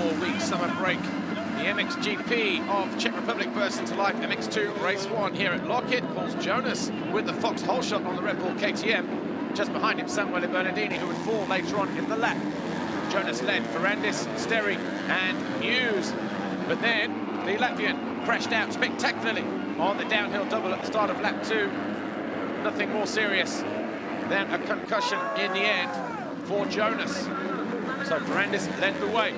4-week summer break. The MXGP of Czech Republic bursts into life. MX2 race 1 here at Locket. Paul Jonas with the Fox hole shot on the Red Bull KTM. Just behind him, Samuele Bernardini, who would fall later on in the lap. Jonas led Ferrandis, Sterry and Hughes. But then the Latvian crashed out spectacularly on the downhill double at the start of lap 2. Nothing more serious than a concussion in the end for Jonas. So Ferrandis led the way.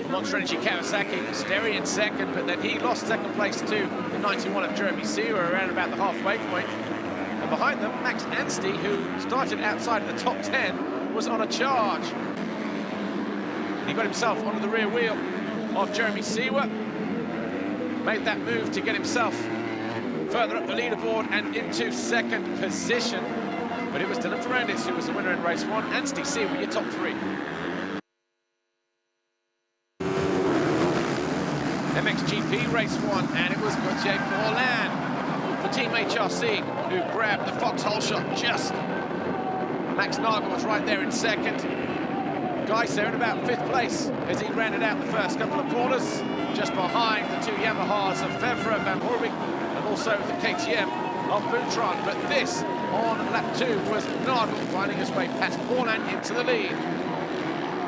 Monster Energy Kawasaki, Sterry in second, but then he lost second place to the 91 of Jeremy Seewer around about the halfway point. And behind them, Max Anstey, who started outside of the top 10, was on a charge. He got himself onto the rear wheel of Jeremy Seewer, made that move to get himself further up the leaderboard and into second position. But it was Dylan Ferrandis who was the winner in race 1. Anstey, Seewer, your top 3. MXGP race 1, and it was Gauthier Paulin for Team HRC who grabbed the Fox hole shot just. Max Nagel was right there in second. Geiser in about 5th place as he rounded out the first couple of corners, just behind the 2 Yamahas of Fevre, Van Hoorwijk, and also the KTM of Boutron. But this on lap 2 was Nagel finding his way past Paulin into the lead.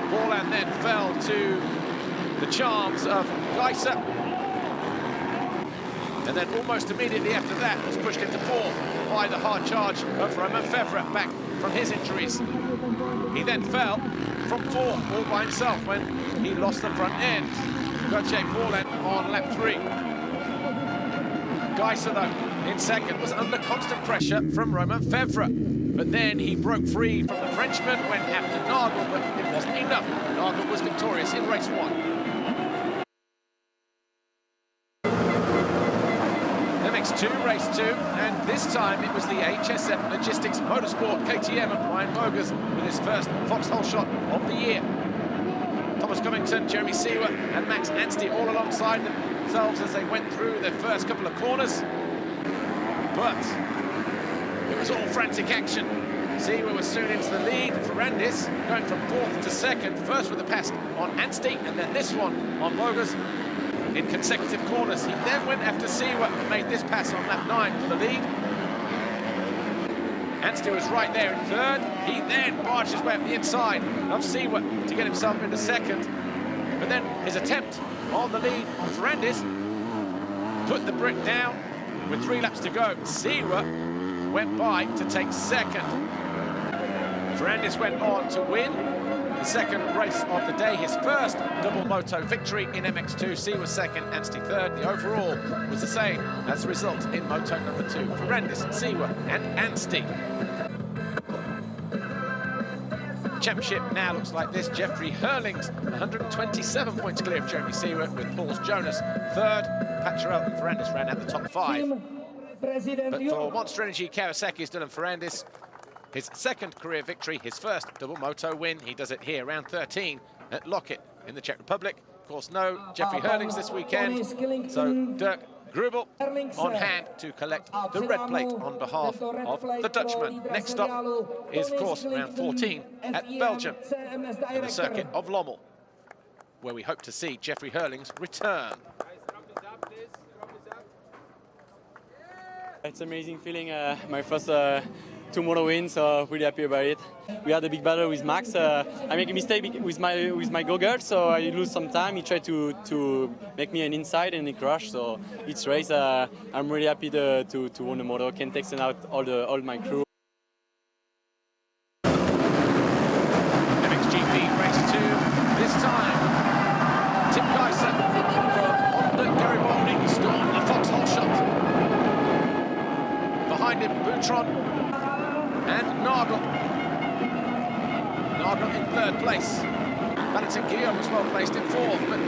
Paulin then fell to the charms of Geiser, and then almost immediately after that was pushed into 4th by the hard charge of Romain Fevre back from his injuries. He then fell from 4th all by himself when he lost the front end. Gauthier Paulin on lap 3. Geiser, though, in second, was under constant pressure from Romain Fevre, but then he broke free from the Frenchman, went after Nagel, but it wasn't enough. Nagel was victorious in race 1. MX2 race 2, and this time it was the HSF Logistics Motorsport KTM of Brian Mogers with his first Fox hole shot of the year. Thomas Covington, Jeremy Seewer and Max Anstey all alongside themselves as they went through their first couple of corners. But it was all frantic action. Seewer was soon into the lead. Ferrandis going from 4th to 2nd, first with a pass on Anstey and then this one on Mogers in consecutive corners. He then went after Seewer and made this pass on lap 9 for the lead. Anstey was right there in 3rd. He then barged his way up the inside of Seewer to get himself into 2nd. But then his attempt on the lead on Ferrandis put the Brit down with 3 laps to go. Seewer went by to take 2nd. Ferrandis went on to win the second race of the day, his first double moto victory in MX2. Seewer 2nd, Anstey 3rd. The overall was the same as the result in moto number 2. Ferrandis, Seewer and Anstey. The championship now looks like this. Jeffrey Hurlings 127 points clear of Jeremy Seewer, with Paul Jonas 3rd. Pacharel and Ferrandis ran out the top 5. But for Monster Energy Kawasaki's Dylan Ferrandis, his 2nd career victory, his first double moto win. He does it here, round 13 at Locket in the Czech Republic. Of course, no Jeffrey Hurlings this weekend, so Dirk Grubel on hand to collect the red plate on behalf of the Dutchman. Next up is, of course, round 14 at Belgium in the circuit of Lommel, where we hope to see Jeffrey Hurlings return. It's an amazing feeling, my first 2 moto wins, so really happy about it. We had a big battle with Max. I make a mistake with my go-kart, so I lose some time. He tried to make me an inside and he crashed. So each race, I'm really happy to win the moto. Can take out all my crew. MXGP race 2. This time, Tim Geiser on the Garibaldi stormed the Fox hole shot. Behind him, Boutron and Nagel. Nagel in 3rd place. Valentin Guillaume was well placed in 4th, but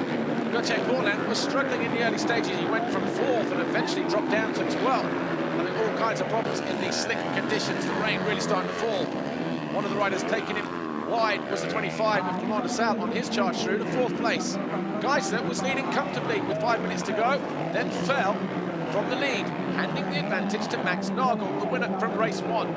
Gauthier Paulin was struggling in the early stages. He went from 4th and eventually dropped down to 12th, having all kinds of problems in these slick conditions. The rain really starting to fall. One of the riders taking him wide was the 25 of Clement de Sal on his charge through to 4th place. Geiser was leading comfortably with 5 minutes to go, then fell from the lead, handing the advantage to Max Nagel, the winner from race 1.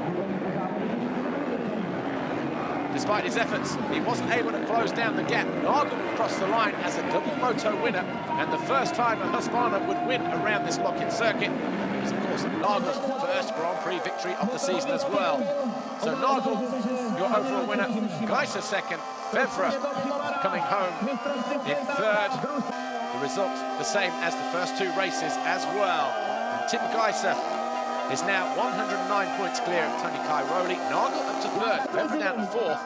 Despite his efforts, he wasn't able to close down the gap. Nagel crossed the line as a double moto winner, and the first time a Husqvarna would win around this Lockett circuit. It was, of course, Nagel's first Grand Prix victory of the season as well. So Nagel, your overall winner, Geiser second, Fevre coming home in third. The result the same as the first two races as well. And Tim Geiser is now 109 points clear of Tony Cairoli. Nagel up to third, Fevre down to fourth.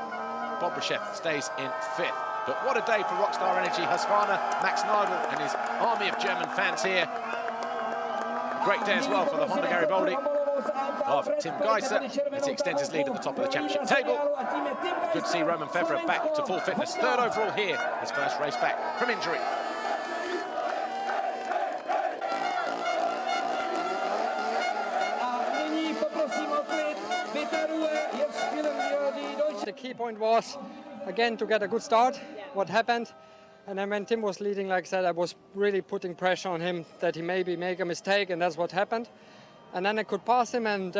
Bobryshev stays in fifth. But what a day for Rockstar Energy Husqvarna, Max Nagel and his army of German fans here. Great day as well for the Honda Garibaldi of Tim Geiser as he extends his lead at the top of the championship table. Good to see Roman Fevre back to full fitness. Third overall here, his first race back from injury. The key point was, again, to get a good start, what happened. And then when Tim was leading, like I said, I was really putting pressure on him that he maybe make a mistake, and that's what happened. And then I could pass him, and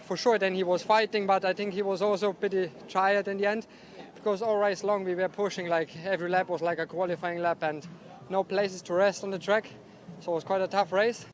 for sure then he was fighting, but I think he was also pretty tired in the end, because all race long we were pushing, like every lap was like a qualifying lap and no places to rest on the track. So it was quite a tough race.